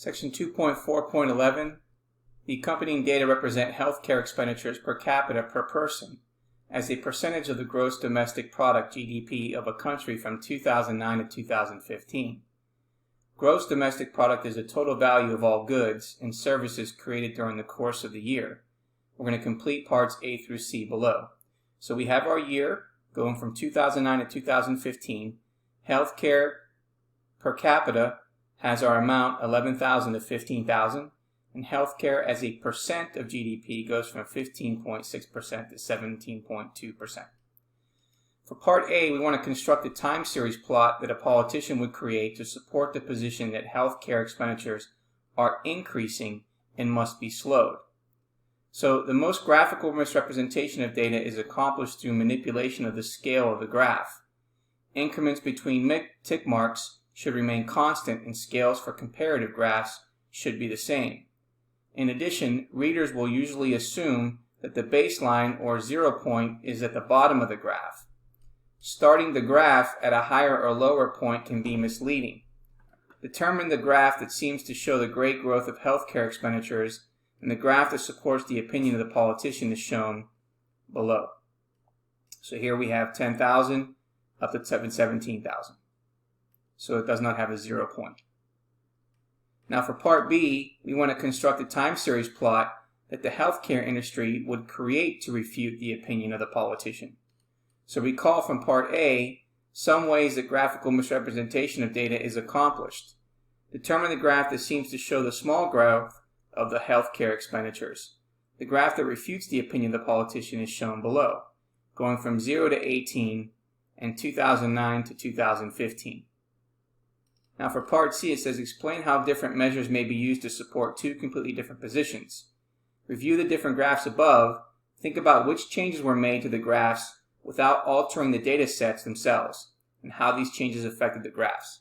Section 2.4.11, the accompanying data represent healthcare expenditures per capita per person as a percentage of the gross domestic product GDP of a country from 2009 to 2015. Gross domestic product is the total value of all goods and services created during the course of the year. We're going to complete parts A through C below. So we have our year going from 2009 to 2015. Healthcare per capita has our amount 11,000 to 15,000, and healthcare as a percent of GDP goes from 15.6% to 17.2%. For part A, we want to construct a time series plot that a politician would create to support the position that healthcare expenditures are increasing and must be slowed. So the most graphical misrepresentation of data is accomplished through manipulation of the scale of the graph. Increments between tick marks should remain constant, and scales for comparative graphs should be the same. In addition, readers will usually assume that the baseline or 0 point is at the bottom of the graph. Starting the graph at a higher or lower point can be misleading. Determine the graph that seems to show the great growth of healthcare expenditures, and the graph that supports the opinion of the politician is shown below. So here we have 10,000 up to 17,000. So it does not have a 0 point. Now for part B, we want to construct a time series plot that the healthcare industry would create to refute the opinion of the politician. So recall from part A some ways that graphical misrepresentation of data is accomplished. Determine the graph that seems to show the small growth of the healthcare expenditures. The graph that refutes the opinion of the politician is shown below, going from 0 to 18 and 2009 to 2015. Now for part C, it says explain how different measures may be used to support two completely different positions. Review the different graphs above. Think about which changes were made to the graphs without altering the data sets themselves and how these changes affected the graphs.